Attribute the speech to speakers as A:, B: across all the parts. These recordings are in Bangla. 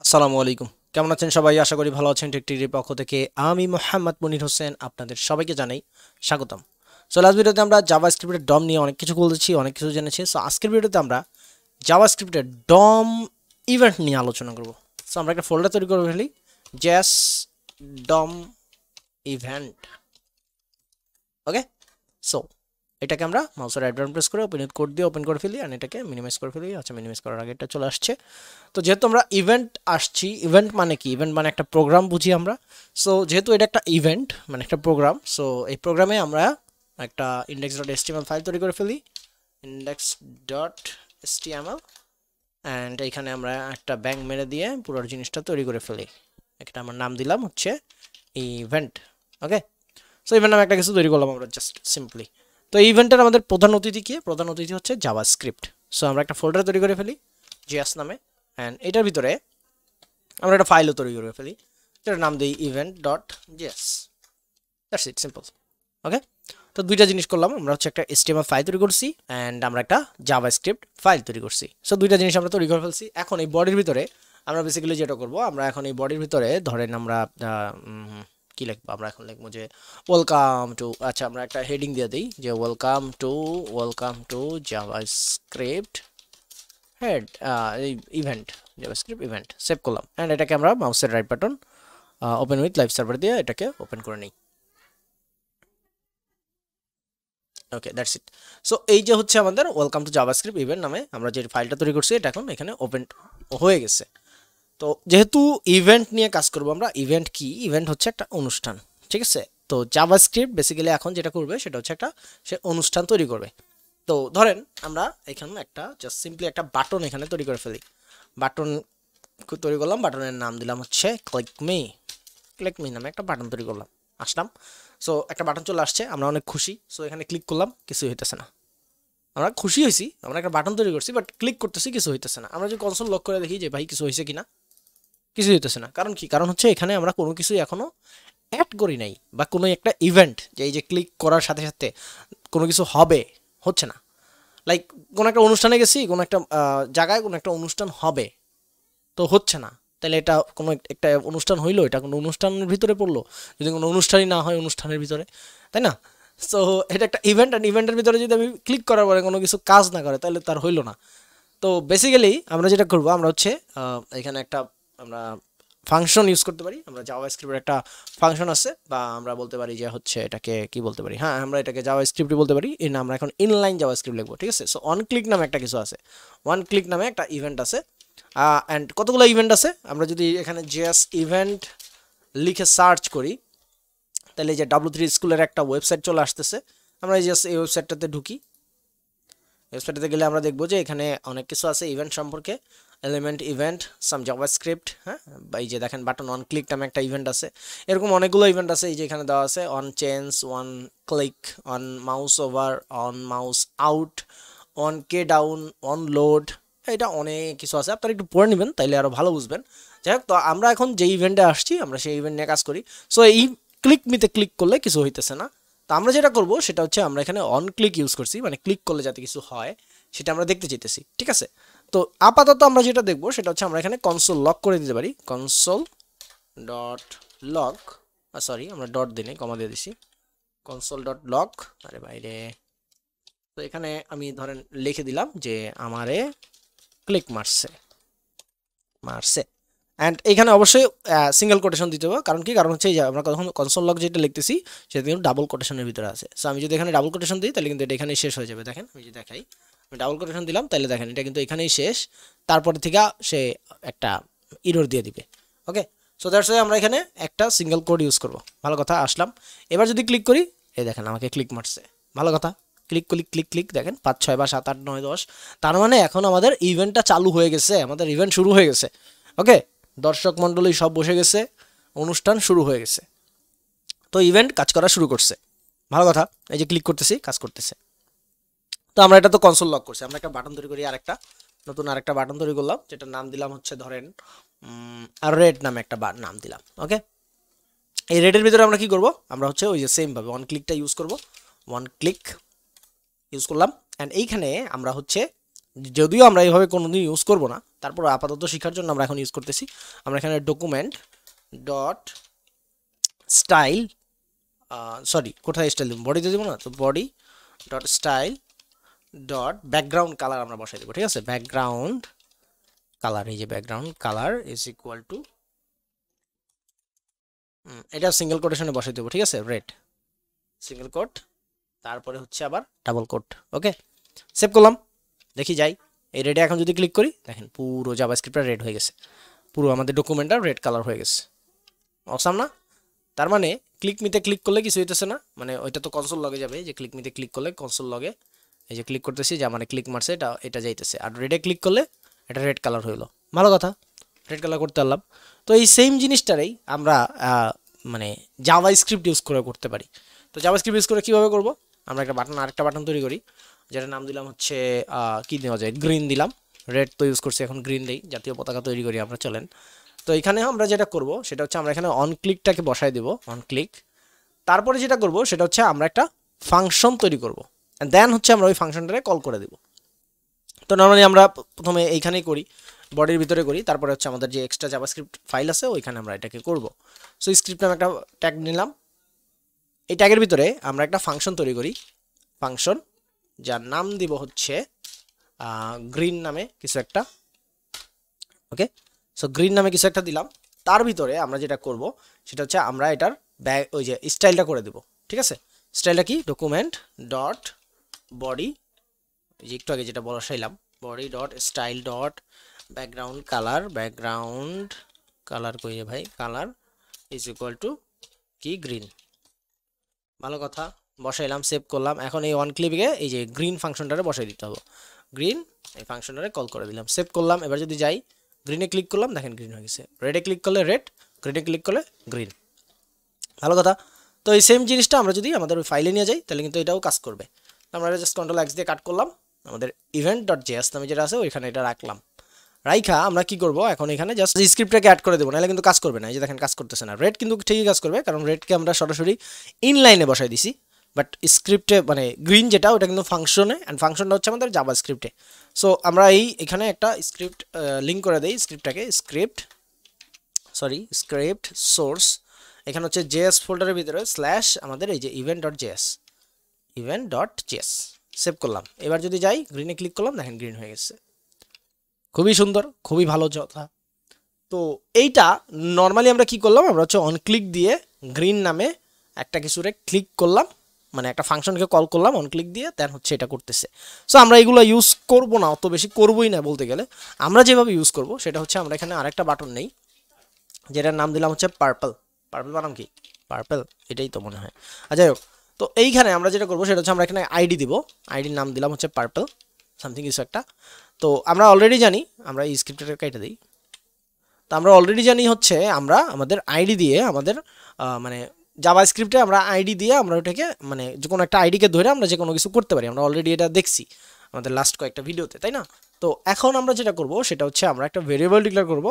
A: আসসালামু আলাইকুম। কেমন আছেন সবাই? আশা করি ভালো আছেন। টেকটিভির পক্ষ থেকে আমি মোহাম্মদ মনির হোসেন আপনাদের সবাইকে জানাই স্বাগতম। সো লাস্ট ভিডিওতে আমরা জাভাস্ক্রিপ্টের ডম নিয়ে অনেক কিছু বলেছি, অনেক কিছু জেনেছি। সো আজকের ভিডিওতে আমরা জাভাস্ক্রিপ্টের ডম ইভেন্ট নিয়ে আলোচনা করব। সো আমরা একটা ফোল্ডার তৈরি করে ফেলি, জ্যাস ডম ইভেন্ট। ওকে, সো এটাকে আমরা মাউসের রাইট বাটন প্রেস করে ওপেন কোড দিয়ে ওপেন করে ফেলি আর এটাকে মিনিমাইজ করে ফেলি। আচ্ছা, মিনিমাইজ করার আগে এটা চলে আসছে। তো যেহেতু আমরা ইভেন্ট আসছি, ইভেন্ট মানে কি? ইভেন্ট মানে একটা প্রোগ্রাম বুঝি আমরা। সো যেহেতু এটা একটা ইভেন্ট মানে একটা প্রোগ্রাম, সো এই প্রোগ্রামে আমরা একটা index.html ফাইল তৈরি করে ফেলি, index.html, অ্যান্ড এইখানে আমরা একটা ব্যাং মেরে দিয়ে পুরো জিনিসটা তৈরি করে ফেলি। একটা আমার নাম দিলাম হচ্ছে ইভেন্ট। ওকে, সো ইভেন্ট নামে একটা কিছু তৈরি করলাম আমরা জাস্ট সিম্পলি। তো এই ইভেন্টের আমাদের প্রধান অতিথি কি? প্রধান অতিথি হচ্ছে জাভাস্ক্রিপ্ট। সো আমরা একটা ফোল্ডার তৈরি করে ফেলি জিএস নামে, অ্যান্ড এটার ভিতরে আমরা একটা ফাইলও তৈরি করে ফেলি, যেটার নাম দিই event dot GS. That's it, simple. Okay, তো দুইটা জিনিস করলাম আমরা, হচ্ছে একটা HTML ফাইল তৈরি করছি অ্যান্ড আমরা একটা জাভাস্ক্রিপ্ট ফাইল তৈরি করছি। সো দুইটা জিনিস আমরা তৈরি করে ফেলছি। এখন এই বডির ভিতরে আমরা বেসিক্যালি যেটা করব, আমরা এখন এই বডির ভিতরে ধরেন আমরা কি লিখবো? আমরা এখন লিখবো যে ওয়েলকাম টু, আচ্ছা আমরা একটা হেডিং দিয়ে দিই যে welcome to JavaScript head event, JavaScript event. Save করলাম অ্যান্ড এটাকে আমরা মাউসের right button open with live server দিয়ে এটাকে ওপেন করে নিই। ওকে, দ্যাটস ইট। সো এই যে হচ্ছে আমাদের ওয়েলকাম টু জাভাস্ক্রিপ্ট ইভেন্ট নামে আমরা যে ফাইলটা তৈরি করছি, এটা এখন এখানে ওপেন হয়ে গেছে। তো যেহেতু ইভেন্ট নিয়ে কাজ করবো আমরা, ইভেন্ট কি? ইভেন্ট হচ্ছে একটা অনুষ্ঠান, ঠিক আছে? তো জাভাস্ক্রিপ্ট বেসিক্যালি এখন যেটা করবে সেটা হচ্ছে একটা সে অনুষ্ঠান তৈরি করবে। তো ধরেন আমরা এখানে একটা জাস্ট সিম্পলি একটা বাটন এখানে তৈরি করে ফেলি। বাটন তৈরি করলাম, বাটনের নাম দিলাম হচ্ছে ক্লিক মি নামে একটা বাটন তৈরি করলাম, আসলাম। সো একটা বাটন চলে আসছে, আমরা অনেক খুশি। সো এখানে ক্লিক করলাম, কিছু হইতেছে না। আমরা খুশি হয়েছি, আমরা একটা বাটন তৈরি করছি, বাট ক্লিক করতেছি, কিছু হইতেছে না। আমরা যদি কনসোল লক করে দেখি যে ভাই কিছু হয়েছে কিনা, কিছু হইতেছে না। কারণ কি? কারণ হচ্ছে এখানে আমরা কোনো কিছু এখনো অ্যাড করি নাই, বা কোনো একটা ইভেন্ট যে এই যে ক্লিক করার সাথে সাথে কোনো কিছু হবে, হচ্ছে না। লাইক কোনো একটা অনুষ্ঠানে গেছি, কোনো একটা জায়গায় কোনো একটা অনুষ্ঠান হবে, তো হচ্ছে না। তাহলে এটা কোনো একটা অনুষ্ঠান হইলো, এটা কোনো অনুষ্ঠানের ভিতরে পড়লো? যদি কোনো অনুষ্ঠানই না হয় অনুষ্ঠানের ভিতরে, তাই না? সো এটা একটা ইভেন্ট, অ্যান্ড ইভেন্টের ভিতরে যদি আমি ক্লিক করার পরে কোনো কিছু কাজ না করে, তাহলে তার হইলো না। তো বেসিক্যালি আমরা যেটা করবো, আমরা হচ্ছে এখানে একটা আমরা ফাংশন ইউজ করতে পারি। আমরা জাভাস্ক্রিপ্টের একটা ফাংশন আছে, বা আমরা বলতে পারি যে হচ্ছে এটাকে কি বলতে পারি, হ্যাঁ আমরা এটাকে জাভাস্ক্রিপ্টই বলতে পারি। এর আমরা এখন ইনলাইন জাভাস্ক্রিপ্ট লিখবো, ঠিক আছে? সো অন ক্লিক নামে একটা কিছু আছে, ওয়ান ক্লিক নামে একটা ইভেন্ট আছে, অ্যান্ড কতগুলো ইভেন্ট আছে। আমরা যদি এখানে জাস্ট ইভেন্ট লিখে সার্চ করি, তাহলে যে W3 স্কুলের একটা ওয়েবসাইট চলে আসতেছে। আমরা জাস্ট এই ওয়েবসাইটটাতে ঢুকি। ওয়েবসাইটে গেলে আমরা দেখবো যে এখানে অনেক কিছু আছে ইভেন্ট সম্পর্কে, এলিমেন্ট ইভেন্ট, সাম জাভাস্ক্রিপ্ট, হ্যাঁ। বা এই যে দেখেন বাটন অন ক্লিক নামে একটা ইভেন্ট আছে। এরকম অনেকগুলো ইভেন্ট আছে, এই যে এখানে দেওয়া আছে on change, on click, on mouse over, on mouse out, on K down, on load. এটা অনেক কিছু আছে, আপনারা একটু পড়ে নেবেন তাইলে আরও ভালো বুঝবেন। যাই হোক, তো আমরা এখন যে ইভেন্টে আসছি আমরা সেই ইভেন্ট নিয়ে কাজ করি। সো এই ক্লিক মিতে ক্লিক করলে কিছু হইতেছে না। তো আমরা যেটা করব সেটা হচ্ছে আমরা এখানে অন ক্লিক ইউজ করছি, মানে ক্লিক করলে যাতে কিছু হয় সেটা আমরা দেখতে চাইতেছি, ঠিক আছে? তো আপাতত আমরা যেটা দেখব সেটা হচ্ছে আমরা এখানে কনসোল লক করে দিতে পারি, কনসোল ডট লক, সরি আমরা ডট দিই, কমা দিয়ে দিছি, কনসোল ডট লক। আরে বাইরে। তো এখানে আমি ধরেন লিখে দিলাম যে আমারে ক্লিক মারছে। অ্যান্ড এখানে অবশ্যই সিঙ্গেল কোটেশন দিতে হবে। কারণ কি? কারণ হচ্ছে এই যে আমরা কখন কনসোল লক যেটা লিখতেছি সেটা কিন্তু ডাবল কোটেশনের ভিতরে আছে। সো আমি যদি এখানে ডাবল কোটেশন দিই তাহলে কিন্তু এটা এখানেই শেষ হয়ে যাবে। দেখেন আমি যদি দেখাই, আমি ডাবল কোটেশন দিলাম, তাহলে দেখেন এটা কিন্তু এখানেই শেষ। তারপরে থেকে সে একটা ইরর দিয়ে দিবে। ওকে, সো দ্যাটস ওয়াই আমরা এখানে একটা সিঙ্গেল কোড ইউজ করব। ভালো কথা, আসলাম। এবার যদি ক্লিক করি, এই দেখেন আমাকে ক্লিক মারছে। ভালো কথা, ক্লিক ক্লিক ক্লিক ক্লিক, দেখেন 5 6 বা 7 8 9 10। তার মানে এখন আমাদের ইভেন্টটা চালু হয়ে গেছে, আমাদের ইভেন্ট শুরু হয়ে গেছে। ওকে, দর্শক মণ্ডলী সব বসে গেছে, অনুষ্ঠান শুরু হয়ে গেছে। তো ইভেন্ট কাজ করা শুরু করছে। ভালো কথা, এই যে ক্লিক করতেছি, কাজ করতেছে। তো আমরা এটা তো কনসোল লক করছি, আমরা একটা বাটন তৈরি করি, আরেকটা নতুন আরেকটা বাটন তৈরি করলাম, যেটার নাম দিলাম হচ্ছে ধরেন রেড নামে একটা নাম দিলাম। ওকে, এই রেডের ভিতরে আমরা কি করব? আমরা হচ্ছে ওই যে সেম ভাবে ওয়ান ক্লিকটা ইউজ করব, ওয়ান ক্লিক ইউজ করলাম। অ্যান্ড এইখানে আমরা হচ্ছে, যদিও আমরা এইভাবে কোনোদিন ইউজ করব না, তারপর আপাতত শেখার জন্য আমরা এখন ইউজ করতেছি, আমরা এখানে ডকুমেন্ট ডট স্টাইল, সরি কোথায় স্টাইল দিব, বডিতে দিব না, তো body dot style dot background colour আমরা বসাই দেবো, ঠিক আছে। ব্যাকগ্রাউন্ড কালার, এই যে background colour is equal two, এটা সিঙ্গেল কোটেশনে বসাই দেবো, ঠিক আছে, রেড সিঙ্গেল কোট, তারপরে হচ্ছে আবার ডাবল কোট। ওকে, সেভ করলাম, দেখি যাই এই রেডে এখন যদি ক্লিক করি দেখেন পুরো জাভাস্ক্রিপ্টটা রেড হয়ে গেছে, পুরো আমাদের ডকুমেন্টটা রেড কালার হয়ে গেছে। অসাম না? তার মানে ক্লিক মিতে ক্লিক করলে কিছু হইতেছে না, মানে ওইটা তো কনসোল লগে যাবে, যে ক্লিক মিতে ক্লিক করলে কনসোল লগে, এই যে ক্লিক করতেছি যা মানে ক্লিক মারছে এটা যাইতেছে, আর রেডে ক্লিক করলে এটা রেড কালার হইলো, ভালো কথা, রেড কালার করতে পারলাম। তো এই সেম জিনিসটারই আমরা মানে জাভাস্ক্রিপ্ট ইউজ করে করতে পারি। তো জাভাস্ক্রিপ্ট ইউজ করে কীভাবে করবো, আমরা আরেকটা বাটন তৈরি করি, যেটার নাম দিলাম হচ্ছে কি দেওয়া যায়, গ্রিন দিলাম, রেড তো ইউজ করছি, এখন গ্রিন দেই, জাতীয় পতাকা তৈরি করি আমরা, চলেন। তো এখানে আমরা যেটা করব সেটা হচ্ছে আমরা এখানে অন ক্লিকটাকে বসাই দেব, অন ক্লিক, তারপরে যেটা করব সেটা হচ্ছে আমরা একটা ফাংশন তৈরি করব, দেন হচ্ছে আমরা ওই ফাংশনটাকে কল করে দেব। তো নর্মালি আমরা প্রথমে এইখানেই করি, বডির ভিতরে করি, তারপরে হচ্ছে আমাদের যে এক্সট্রা জাভাস্ক্রিপ্ট ফাইল আছে ওইখানে আমরা এটাকে করব। সো স্ক্রিপ্ট নামে একটা ট্যাগ নিলাম, এই ট্যাগের ভিতরে আমরা একটা ফাংশন তৈরি করি, ফাংশন যার নাম দিব হচ্ছে গ্রিন নামে কিছু একটা। ওকে, সো গ্রিন নামে কিছু একটা দিলাম, তার ভিতরে আমরা যেটা করব সেটা হচ্ছে আমরা এটার ওই যে স্টাইলটা করে দেব, ঠিক আছে। স্টাইলটা কি, ডকুমেন্ট ডট বডি, যে একটু আগে যেটা বসাইলাম, body dot style dot background colour কইয়ে ভাই, কালার ইজ ইকুয়াল টু কি, গ্রিন, ভালো কথা, বসাইলাম, সেভ করলাম। এখন এই অন ক্লিকে এই যে গ্রিন ফাংশনটারে বসাই দিতে হবে, গ্রিন এই ফাংশনটারে কল করে দিলাম, সেভ করলাম। এবার যদি যাই গ্রিনে ক্লিক করলাম, দেখেন গ্রিন হয়ে গেছে, রেডে ক্লিক করলে রেড, গ্রিনে ক্লিক করলে গ্রিন, ভালো কথা। তো এই সেম জিনিসটা আমরা যদি আমাদের ওই ফাইলে নিয়ে যাই তাহলে কিন্তু এটাও কাজ করবে। আমরা জাস্ট কন্ট্রোল এক্স দিয়ে কাট করলাম, আমাদের ইভেন্ট ডট জেএস নামে যেটা আছে ওইখানে এটা রাখলাম, রাইখা আমরা কি করব এখন এখানে জাস্ট স্ক্রিপ্টটাকে অ্যাড করে দেবো, নাহলে কিন্তু কাজ করবে না। এই যে দেখেন কাজ করতেছে না, রেড কিন্তু ঠিকই কাজ করবে, কারণ রেডকে আমরা সরাসরি ইনলাইনে বসাই দিছি, বাট স্ক্রিপ্টে মানে গ্রিন যেটা ওটা কিন্তু ফাংশনে, অ্যান্ড ফাংশনটা হচ্ছে আমাদের জাভাস্ক্রিপ্টে। সো আমরা এখানে একটা স্ক্রিপ্ট লিঙ্ক করে দিই, স্ক্রিপ্টটাকে স্ক্রিপ্ট সোর্স, এখানে হচ্ছে জেএস ফোল্ডারের ভিতরে স্ল্যাশ আমাদের এই যে ইভেন্ট ডট জেএস, সেভ করলাম। এবার যদি যাই গ্রিনে ক্লিক করলাম, দেখেন গ্রিন হয়ে গেছে, খুবই সুন্দর, খুবই ভালো কথা। তো এইটা নর্মালি আমরা কি করলাম, আমরা হচ্ছে অন ক্লিক দিয়ে গ্রিন নামে একটা কিছুরে ক্লিক করলাম, মানে একটা ফাংশনকে কল করলাম অন ক্লিক দিয়ে, দেন হচ্ছে এটা করতেছে। সো আমরা এগুলো ইউজ করব না, অত বেশি করবই না বলতে গেলে। আমরা যেভাবে ইউজ করব সেটা হচ্ছে আমরা এখানে আরেকটা বাটন নেই, যেটার নাম দিলাম হচ্ছে পার্পল বানাম কি, পার্পল, এটাই তো মনে হয়। যাই হোক, তো এইখানে আমরা যেটা করবো সেটা হচ্ছে আমরা এখানে আইডি দিব, আইডির নাম দিলাম হচ্ছে পার্পল সামথিং কিছু একটা। তো আমরা অলরেডি জানি, আমরা এই স্ক্রিপ্টটা কেটে দিই, তো আমরা অলরেডি জানি হচ্ছে আমরা আমাদের আইডি দিয়ে আমাদের মানে জাভাস্ক্রিপ্টে আমরা আইডি দিয়ে আমরা ওটাকে মানে যে কোনো একটা আইডিকে ধরে আমরা যে কোনো কিছু করতে পারি, আমরা অলরেডি এটা দেখছি আমাদের লাস্ট কয়েকটা ভিডিওতে, তাই না? তো এখন আমরা যেটা করব সেটা হচ্ছে আমরা একটা ভেরিয়েবল ডিক্লেয়ার করব।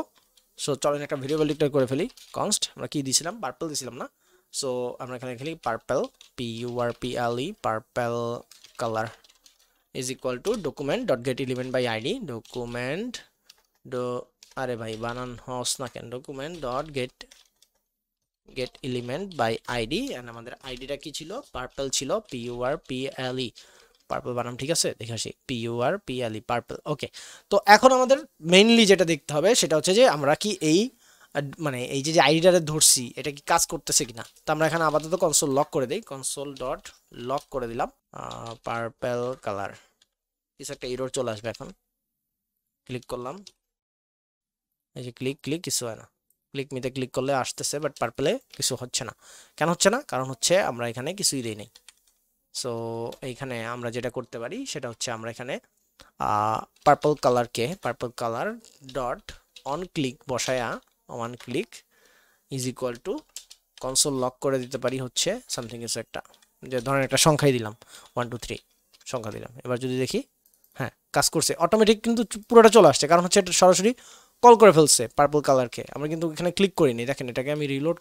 A: সো চলেন একটা ভেরিয়েবল ডিক্লেয়ার করে ফেলি, কনস্ট, আমরা কি দিয়েছিলাম, পার্পল দিয়েছিলাম না? সো আমরা এখানে লিখি purple, PURPLE, purple colour is equal to document dot get element by ID, document আরে ভাই বানান হস না কেন, document dot get element by ID, and আমাদের আইডিটা কি ছিল, পার্পল ছিল, PURPLE, পার্পল বানাম ঠিক আছে, দেখে আসি, PURPLE, পার্পল। ওকে, তো এখন আমাদের মেইনলি যেটা দেখতে হবে সেটা হচ্ছে যে আমরা কি এই মানে এই যে আইডিটারে ধরছি এটা কি কাজ করতেছে কিনা। তো আমরা এখানে আপাতত কনসোল লক করে দিই, কনসোল ডট লক করে দিলাম, পার্পল কালার, কিছু একটা এরর চলে আসবে। এখন ক্লিক করলাম, এই যে ক্লিক কিছু হয় না, ক্লিক মিতে ক্লিক করলে আসতেছে, বাট পার্পলে কিছু হচ্ছে না। কেন হচ্ছে না? কারণ হচ্ছে আমরা এখানে কিছুই দিই নাই। সো এইখানে আমরা যেটা করতে পারি সেটা হচ্ছে আমরা এখানে purple colour dot on click বসায়া, on click is equal to console log করে দিতে পারি হচ্ছে সামথিং কিছু একটা, যে ধরেন একটা সংখ্যাই দিলাম 1 2 3 সংখ্যা দিলাম। এবার যদি দেখি, হ্যাঁ কাজ করছে, অটোমেটিক কিন্তু পুরোটা চলে আসছে, কারণ হচ্ছে এটা সরাসরি কল করে ফেলছে পার্পল কালারকে। আমরা কিন্তু এখানে ক্লিক করিনি, দেখেন এটাকে আমি রিলোড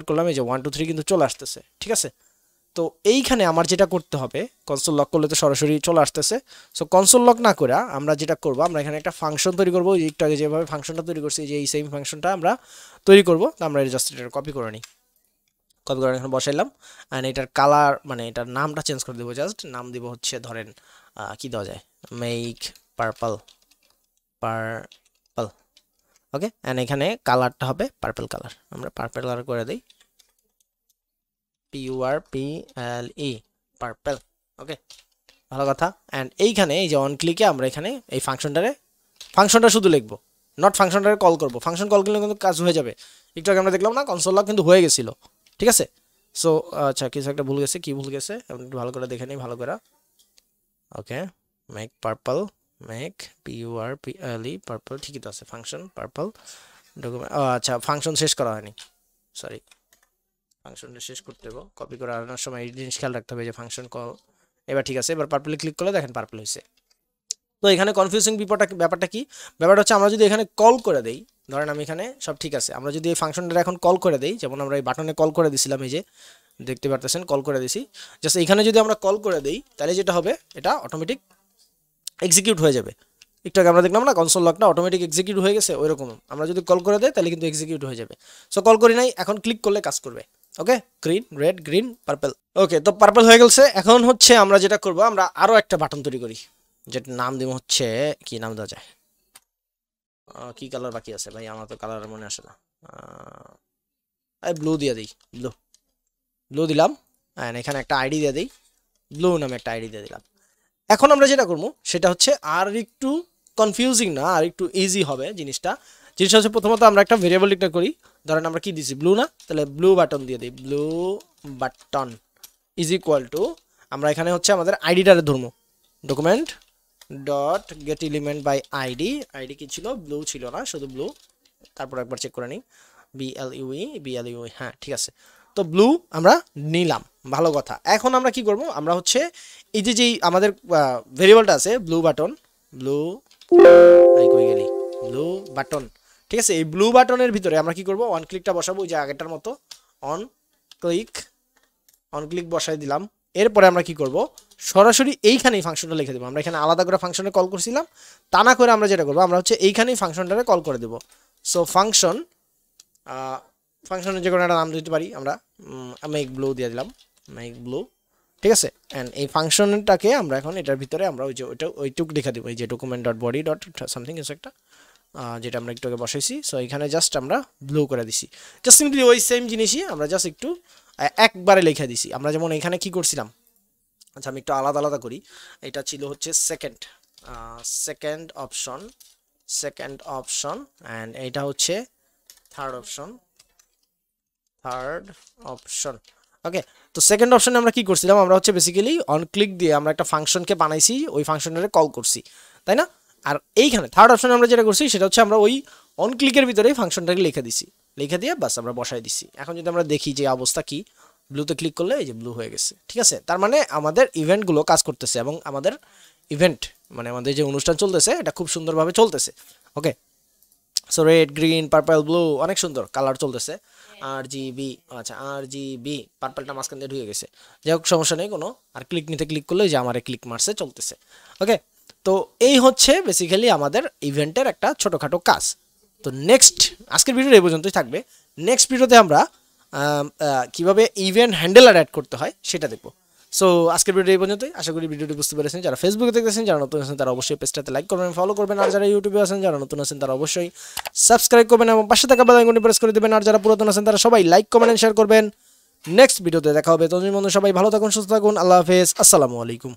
A: করলাম, এই যে 1 2 3 কিন্তু চলে আসতেছে, ঠিক আছে। তো তো এইখানে আমার যেটা করতে হবে, কনসোল লক করলে তো সরাসরি চলে আসতেছে। সো কনসোল লক না করে আমরা যেটা করব, আমরা এখানে একটা ফাংশন তৈরি করব। একটু আগে যেভাবে ফাংশনটা তৈরি করছি, যে এই সেম ফাংশনটা আমরা তৈরি করব। তো আমরা জাস্ট এটা কপি করে নিই, কপি করে এখানে বসাইলাম। অ্যান্ড এটার কালার মানে এটার নামটা চেঞ্জ করে দেবো। জাস্ট নাম দিব হচ্ছে ধরেন কি দেওয়া যায়, make purple, purple. Okay, and এখানে কালারটা হবে পার্পল কালার। আমরা পার্পল কালার করে দিই, PURPLE, পার্পল। ওকে, ভালো কথা। অ্যান্ড এইখানে এই যে অন ক্লিকে আমরা এখানে এই ফাংশনটা শুধু লিখবো, নট ফাংশনটারে কল করবো। ফাংশন কল করলে কিন্তু কাজ হয়ে যাবে। একটু আগে আমরা দেখলাম না, কনসোল লক কিন্তু হয়ে গেছিলো। ঠিক আছে, সো আচ্ছা কিছু একটা ভুল গেছে, কি ভুল গেছে আপনি একটু ভালো করে দেখে নিই, ভালো করে। Okay, make purple, make PURPLE, purple, ঠিকই তো আছে। ফাংশন পার্পল ডকুমেন্ট, আচ্ছা ফাংশন শেষ করা হয়নি, সরি। ফাংশনটা শেষ করতে হবে, কপি করে আনার সময় এই জিনিস খেয়াল রাখতে হবে যে ফাংশন কল। এবার ঠিক আছে, এবার পার্পলে ক্লিক করলে দেখেন পার্পল হয়েছে। তো এখানে কনফিউজিং ব্যাপারটা কি, ব্যাপারটা হচ্ছে আমরা যদি এখানে কল করে দেই, ধরেন আমি এখানে সব ঠিক আছে, আমরা যদি এই ফাংশনটা এখন কল করে দেই, যেমন আমরা এই বাটনে কল করে দিছিলাম, এই যে দেখতে পারতেছেন কল করে দিছি, জাস্ট এখানে যদি আমরা কল করে দেই তাহলে যেটা হবে, এটা অটোমেটিক এক্সিকিউট হয়ে যাবে। একটু আগে আমরা দেখলাম না কনসোল লকটা অটোমেটিক এক্সিকিউট হয়ে গেছে, ওইরকম আমরা যদি কল করে দেই তাহলে কিন্তু এক্সিকিউট হয়ে যাবে। সো কল করি নাই, এখন ক্লিক করলে কাজ করবে। ওকে, গ্রিন, রেড, গ্রিন, পার্পল। ওকে, তো পার্পল হয়ে গেছে। এখন হচ্ছে আমরা যেটা করব, আমরা আরও একটা বাটন তৈরি করি, যেটার নাম দিব হচ্ছে, কি নাম দেওয়া যায়, কি কালার বাকি আছে ভাই, আমার তো কালার মনে আসে না, ব্লু দিয়ে দিই, ব্লু দিলাম। অ্যান্ড এখানে একটা আইডি দিয়ে দিই, ব্লু নামে একটা আইডি দিয়ে দিলাম। এখন আমরা যেটা করবো সেটা হচ্ছে আর একটু কনফিউজিং না, আর একটু ইজি হবে জিনিসটা হচ্ছে, প্রথমত আমরা একটা ভেরিয়েবল ডিক্লেয়ার করি। ধরেন আমরা কি দিছি, ব্লু না, তাহলে ব্লু বাটন দিয়ে দিই, blue button is equal to, আমরা এখানে হচ্ছে আমাদের আইডিটারে ধরবো, document dot get element by ID. ID কি ছিল, ব্লু ছিল না, শুধু ব্লু। তারপর একবার চেক করে নিই, BLUE, হ্যাঁ ঠিক আছে। তো ব্লু আমরা নিলাম, ভালো কথা। এখন আমরা কি করব, আমরা হচ্ছে এই যে যেই আমাদের ভেরিয়েবলটা আছে ব্লু বাটন, ব্লু বাটন, ঠিক আছে। এই ব্লু বাটনের ভিতরে আমরা কি করব, অন ক্লিকটা বসাবো, ওই যে আগেরটার মতো অন ক্লিক বসাই দিলাম। এরপরে আমরা কি করব, সরাসরি এইখানেই ফাংশনটা লিখে দেবো। আমরা এখানে আলাদা করে ফাংশনে কল করছিলাম, তা না করে আমরা যেটা করবো, আমরা হচ্ছে এইখানেই ফাংশনটারে কল করে দেবো। সো ফাংশনের যে কোনো একটা নাম দিতে পারি আমরা, মেক ব্লু দিয়ে দিলাম, মেক ব্লু, ঠিক আছে। অ্যান্ড এই ফাংশনটাকে আমরা এখন এটার ভিতরে আমরা ওই যে ওইটুক লিখে দেবো, এই যে document dot body dot something কিছু একটা, যেটা আমরা একটু আগে বসাইছি। সো এখানে জাস্ট আমরা ব্লু করে দিছি, জাস্ট সিম্পলি ওই সেম জিনিসই আমরা জাস্ট একটু একবারে লিখে দিছি। আমরা যেমন এখানে কি করছিলাম, আচ্ছা আমি একটু আলাদা করি। এটা ছিল হচ্ছে সেকেন্ড অপশন, অ্যান্ড এইটা হচ্ছে থার্ড অপশন। ওকে, তো সেকেন্ড অপশনে আমরা কি করছিলাম, আমরা হচ্ছে বেসিক্যালি অন ক্লিক দিয়ে আমরা একটা ফাংশনকে বানাইছি, ওই ফাংশনের কল করছি, তাই না। আর এইখানে থার্ড অপশনে আমরা যেটা করছি সেটা হচ্ছে আমরা ওই অন ক্লিকের ভিতরেই ফাংশনটাকে লিখে দিয়ে বাস আমরা বসাই দিছি। এখন যদি আমরা দেখি যে অবস্থা কি, ব্লুতে ক্লিক করলে এই যে ব্লু হয়ে গেছে, ঠিক আছে। তার মানে আমাদের ইভেন্টগুলো কাজ করতেছে, এবং আমাদের ইভেন্ট মানে আমাদের যে অনুষ্ঠান চলতেছে এটা খুব সুন্দরভাবে চলতেছে। Okay, so red, green, purple, blue, অনেক সুন্দর কালার চলতেছে। RGB, আচ্ছা RGB, পার্পলটা মাঝখান দিয়ে ঢুকে গেছে, যাই হোক সমস্যা নেই কোনো। আর ক্লিক করলে যে আমার ক্লিক মারছে চলতেছে। ওকে, তো এই হচ্ছে বেসিক্যালি আমাদের ইভেন্টের একটা ছোটোখাটো কাজ। তো আজকের ভিডিও এই পর্যন্তই থাকবে। নেক্সট ভিডিওতে আমরা কিভাবে ইভেন্ট হ্যান্ডেলার অ্যাড করতে হয় সেটা দেখবো। সো আজকের ভিডিও এই পর্যন্তই, আশা করি ভিডিওটি বুঝতে পেরেছেন। যারা ফেসবুকে দেখতেছেন, যারা নতুন আছেন তারা অবশ্যই পেজটাতে লাইক করবেন, ফলো করবেন। আর যারা ইউটিউবে আছেন, যারা নতুন আছেন তারা অবশ্যই সাবস্ক্রাইব করবেন এবং পাশে থাকা বেল আইকনটি প্রেস করে দেবেন। আর যারা পুরাতন আছেন তারা সবাই লাইক, কমেন্ট, শেয়ার করবেন। নেক্সট ভিডিওতে দেখা হবে। ততদিন পর্যন্ত সবাই ভালো থাকুন, সুস্থ থাকুন। আল্লাহ হাফেজ, আসসালামু আলাইকুম।